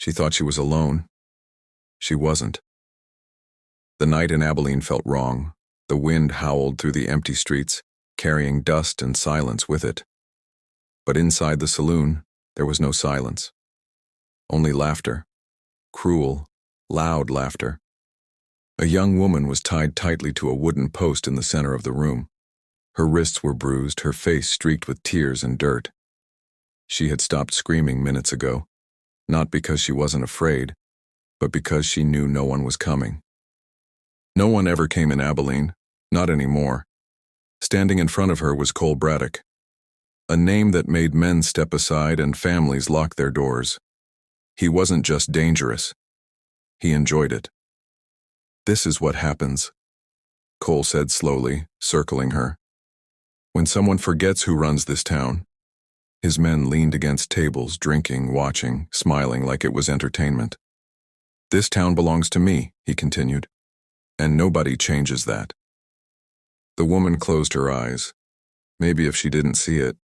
She thought she was alone. She wasn't. The night in Abilene felt wrong. The wind howled through the empty streets, carrying dust and silence with it. But inside the saloon, there was no silence. Only laughter. Cruel, loud laughter. A young woman was tied tightly to a wooden post in the center of the room. Her wrists were bruised, her face streaked with tears and dirt. She had stopped screaming minutes ago, not because she wasn't afraid, but because she knew no one was coming. No one ever came in Abilene, not anymore. Standing in front of her was Cole Braddock, a name that made men step aside and families lock their doors. He wasn't just dangerous. He enjoyed it. "This is what happens," Cole said slowly, circling her. "When someone forgets who runs this town." His men leaned against tables, drinking, watching, smiling like it was entertainment. "This town belongs to me," he continued, "and nobody changes that." The woman closed her eyes. Maybe if she didn't see it,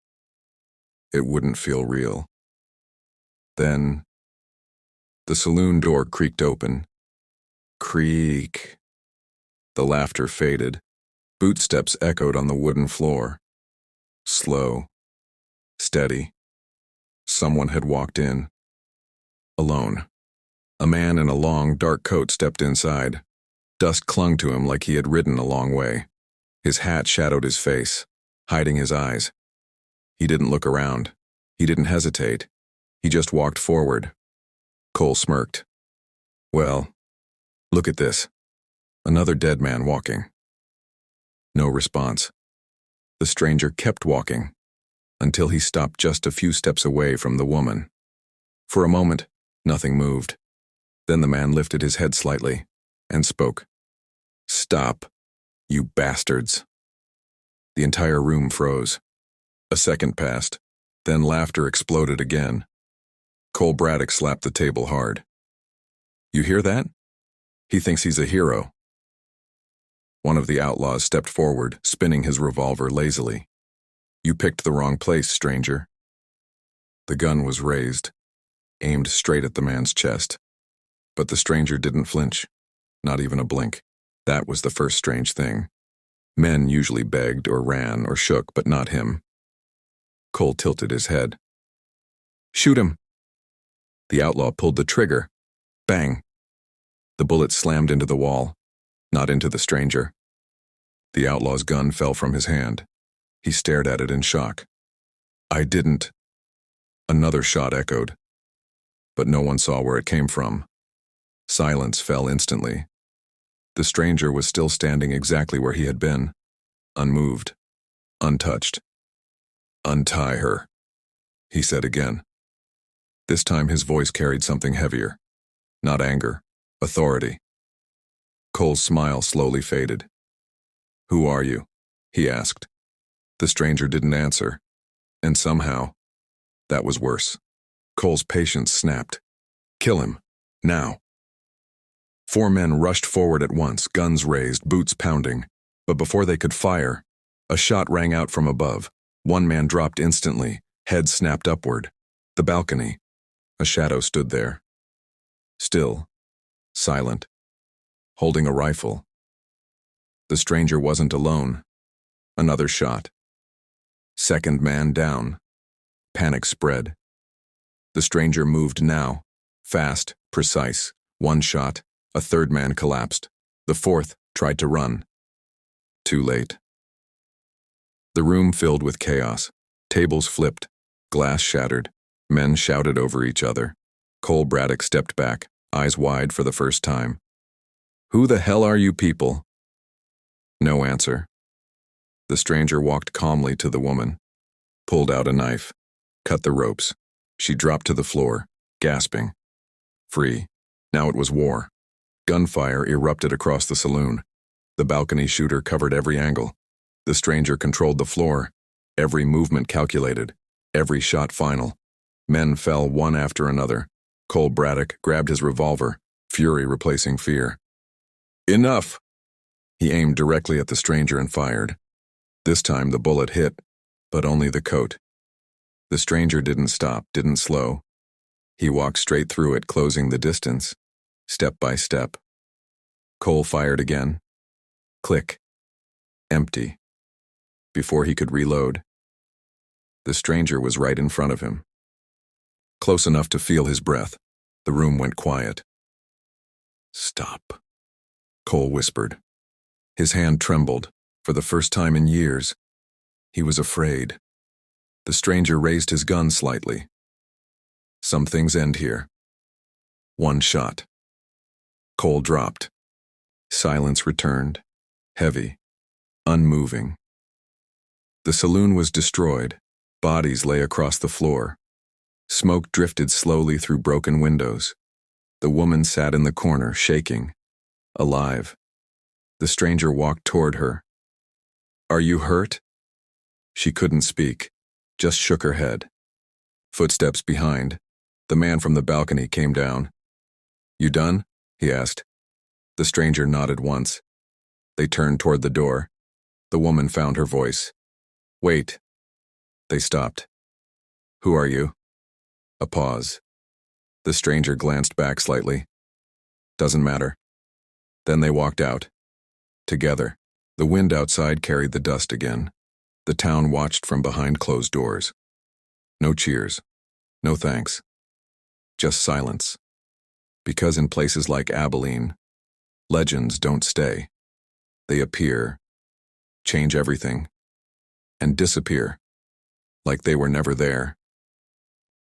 it wouldn't feel real. Then, the saloon door creaked open. Creak. The laughter faded. Bootsteps echoed on the wooden floor. Slow. Steady. Someone had walked in. Alone. A man in a long, dark coat stepped inside. Dust clung to him like he had ridden a long way. His hat shadowed his face, hiding his eyes. He didn't look around. He didn't hesitate. He just walked forward. Cole smirked. "Well, look at this. Another dead man walking." No response. The stranger kept walking, until he stopped just a few steps away from the woman. For a moment, nothing moved. Then the man lifted his head slightly and spoke. "Stop, you bastards." The entire room froze. A second passed, then laughter exploded again. Cole Braddock slapped the table hard. "You hear that? He thinks he's a hero." One of the outlaws stepped forward, spinning his revolver lazily. "You picked the wrong place, stranger." The gun was raised, aimed straight at the man's chest. But the stranger didn't flinch, not even a blink. That was the first strange thing. Men usually begged or ran or shook, but not him. Cole tilted his head. "Shoot him." The outlaw pulled the trigger. Bang. The bullet slammed into the wall, not into the stranger. The outlaw's gun fell from his hand. He stared at it in shock. "I didn't." Another shot echoed, but no one saw where it came from. Silence fell instantly. The stranger was still standing exactly where he had been, unmoved, untouched. "Untie her," he said again. This time his voice carried something heavier. Not anger, authority. Cole's smile slowly faded. "Who are you?" he asked. The stranger didn't answer, and somehow, that was worse. Cole's patience snapped. "Kill him, now." 4 men rushed forward at once, guns raised, boots pounding. But before they could fire, a shot rang out from above. One man dropped instantly, head snapped upward. The balcony. A shadow stood there. Still, silent, holding a rifle. The stranger wasn't alone. Another shot. Second man down. Panic spread. The stranger moved now. Fast, precise. 1 shot. A third man collapsed. The fourth tried to run. Too late. The room filled with chaos. Tables flipped. Glass shattered. Men shouted over each other. Cole Braddock stepped back, eyes wide for the first time. "Who the hell are you people?" No answer. The stranger walked calmly to the woman, pulled out a knife, cut the ropes. She dropped to the floor, gasping. Free. Now it was war. Gunfire erupted across the saloon. The balcony shooter covered every angle. The stranger controlled the floor, every movement calculated, every shot final. Men fell one after another. Cole Braddock grabbed his revolver, fury replacing fear. "Enough!" He aimed directly at the stranger and fired. This time the bullet hit, but only the coat. The stranger didn't stop, didn't slow. He walked straight through it, closing the distance, step by step. Cole fired again. Click. Empty. Before he could reload, the stranger was right in front of him. Close enough to feel his breath, the room went quiet. "Stop," Cole whispered. His hand trembled, for the first time in years. He was afraid. The stranger raised his gun slightly. Some things end here. One shot. Cole dropped. Silence returned, heavy, unmoving. The saloon was destroyed. Bodies lay across the floor. Smoke drifted slowly through broken windows. The woman sat in the corner, shaking, alive. The stranger walked toward her. "Are you hurt?" She couldn't speak, just shook her head. Footsteps behind. The man from the balcony came down. "You done?" he asked. The stranger nodded once. They turned toward the door. The woman found her voice. "Wait." They stopped. "Who are you?" A pause. The stranger glanced back slightly. "Doesn't matter." Then they walked out. Together. The wind outside carried the dust again. The town watched from behind closed doors. No cheers. No thanks. Just silence. Because in places like Abilene, legends don't stay. They appear, change everything, and disappear, like they were never there.